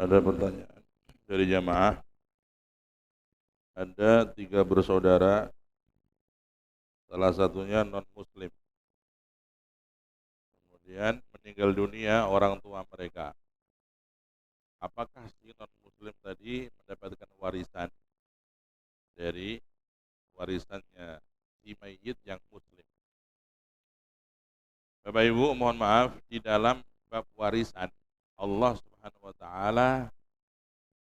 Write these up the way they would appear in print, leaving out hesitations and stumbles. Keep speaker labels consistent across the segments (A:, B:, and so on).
A: Ada pertanyaan dari jamaah. Ada 3 bersaudara, salah satunya non-muslim. Kemudian meninggal dunia orang tua mereka. Apakah si non-muslim tadi mendapatkan warisan dari warisannya si mayit yang muslim? Bapak Ibu, mohon maaf, di dalam bab warisan Allah Subhanahu wa taala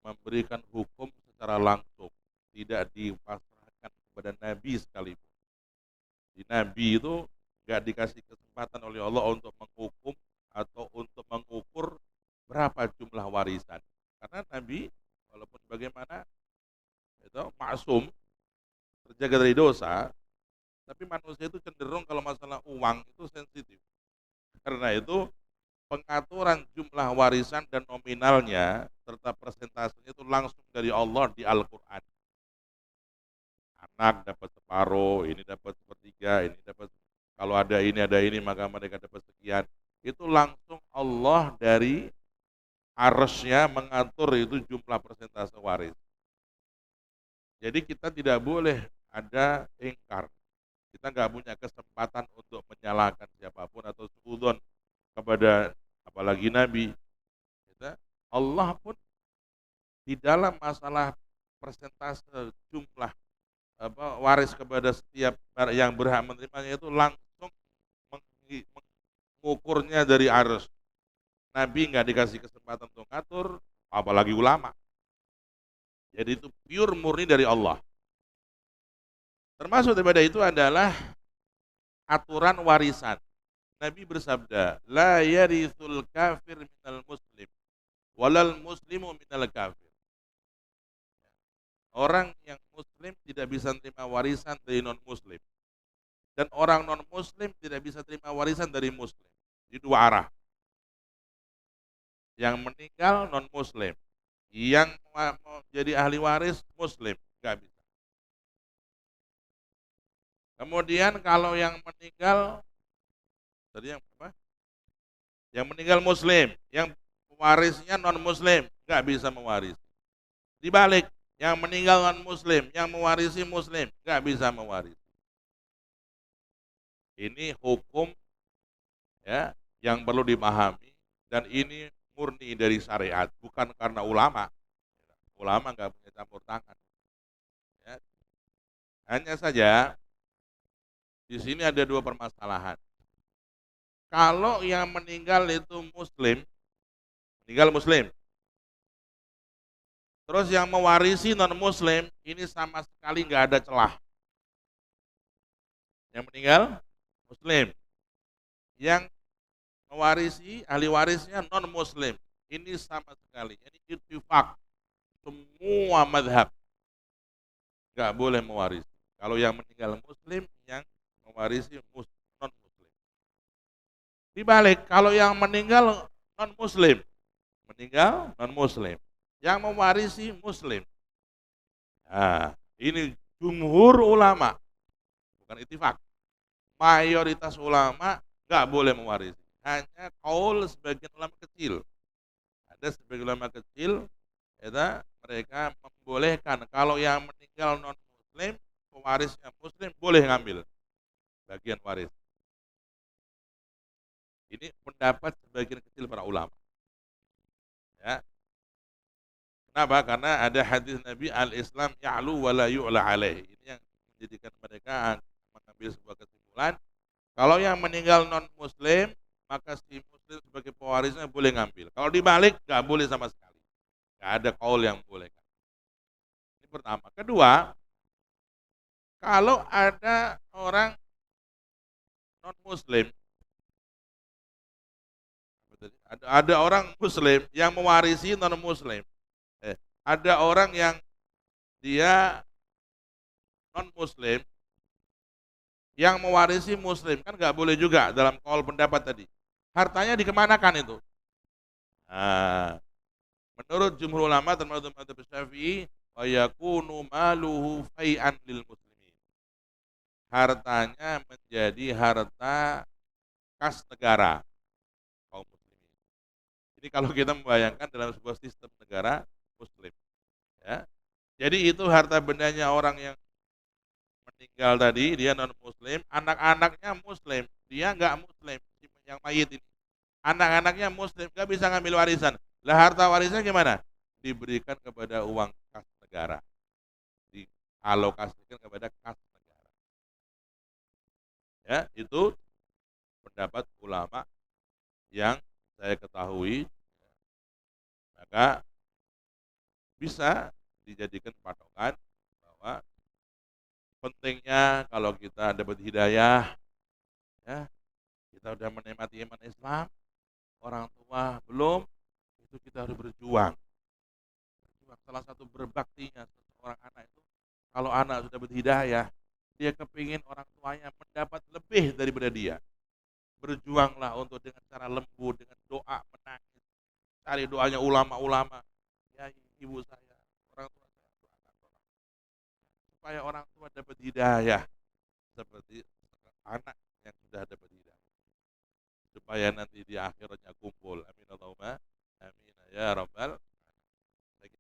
A: memberikan hukum secara langsung, tidak dipasrahkan kepada nabi sekalipun. Di nabi itu nggak dikasih kesempatan oleh Allah untuk menghukum atau untuk mengukur berapa jumlah warisan. Karena nabi walaupun bagaimana itu maksum, terjaga dari dosa, tapi manusia itu cenderung kalau masalah uang itu sensitif. Karena itu pengaturan jumlah warisan dan nominalnya serta persentasenya itu langsung dari Allah di Al-Qur'an. Anak dapat separuh, ini dapat sepertiga, ini dapat, kalau ada ini maka mereka dapat sekian. Itu langsung Allah dari arsy-Nya mengatur itu jumlah persentase waris. Jadi kita tidak boleh ada ingkar. Kita nggak punya kesempatan untuk menyalahkan siapapun atau suudzon kepada apalagi Nabi. Allah pun di dalam masalah persentase jumlah waris kepada setiap yang berhak menerimanya itu langsung mengukurnya dari arus. Nabi nggak dikasih kesempatan untuk ngatur, apalagi ulama. Jadi itu pure murni dari Allah. Termasuk daripada itu adalah aturan warisan. Nabi bersabda, la yarithul kafir minal muslim, walal muslimu minal kafir. Orang yang muslim tidak bisa terima warisan dari non muslim, dan orang non muslim tidak bisa terima warisan dari muslim. Di dua arah. Yang meninggal non muslim, yang mau jadi ahli waris muslim, nggak bisa. Kemudian kalau yang meninggal tadi yang apa? Yang meninggal muslim, yang warisnya non muslim, nggak bisa mewarisi. Dibalik, yang meninggal non muslim, yang mewarisi muslim, nggak bisa mewarisi. Ini hukum ya yang perlu dipahami, dan ini murni dari syariat, bukan karena ulama. Ulama nggak punya campur tangan. Ya. Hanya saja di sini ada dua permasalahan. Kalau yang meninggal itu muslim, meninggal muslim, terus yang mewarisi non muslim, ini sama sekali nggak ada celah. Yang meninggal muslim, yang mewarisi ahli warisnya non muslim, ini sama sekali. Ini ittifaq semua madhab nggak boleh mewarisi. Kalau yang meninggal muslim, yang mewarisi non muslim. Dibalik, kalau yang meninggal non muslim, meninggal non muslim, yang mewarisi muslim. Nah, ini jumhur ulama, bukan ittifaq. Mayoritas ulama nggak boleh mewarisi. Hanya kaul sebagian ulama kecil. Ada sebagian ulama kecil, ya, mereka membolehkan kalau yang meninggal non muslim, pewarisnya muslim boleh ngambil bagian waris. Ini pendapat sebagian kecil para ulama. Ya. Kenapa? Karena ada hadis Nabi, al-Islam ya'lu wa la yu'la alaih. Ini yang menjadikan mereka mengambil sebuah kesimpulan, kalau yang meninggal non muslim, maka si muslim sebagai pewarisnya boleh ngambil. Kalau dibalik nggak boleh sama sekali. Nggak ada kaul yang boleh. Ini pertama. Kedua, kalau ada orang non muslim, ada orang muslim yang mewarisi non muslim. Ada orang yang dia non muslim yang mewarisi muslim, kan nggak boleh juga dalam kaul pendapat tadi. Hartanya dikemanakan itu? Nah, menurut jumhur ulama termasuk mazhab Syafi'i, wa yakunu maluhu fai'an lil muslimin. Hartanya menjadi harta kas negara kaum muslimin. Ini kalau kita membayangkan dalam sebuah sistem negara muslim, ya. Jadi itu harta bendanya orang yang meninggal tadi, dia non muslim, anak-anaknya muslim, dia nggak muslim, yang mayit ini. Anak-anaknya muslim, nggak bisa ngambil warisan. Lah harta warisnya gimana? Diberikan kepada uang kas negara, dialokasikan kepada kas negara. Ya, itu pendapat ulama yang saya ketahui, maka bisa dijadikan patokan bahwa pentingnya kalau kita dapat hidayah, ya, kita udah menikmati iman Islam, orang tua belum, itu kita harus berjuang. Salah satu berbaktinya seorang anak itu, kalau anak sudah berhidayah, dia kepingin orang tuanya mendapat lebih daripada dia. Berjuanglah untuk dengan cara lembut, dengan doa, menangis, cari doanya ulama-ulama, ya ibu saya, orang tua saya, doakan, supaya orang tua dapat hidayah seperti anak yang sudah dapat hidayah, supaya nanti di akhiratnya kumpul. Amin Allahumma amin ya rabbal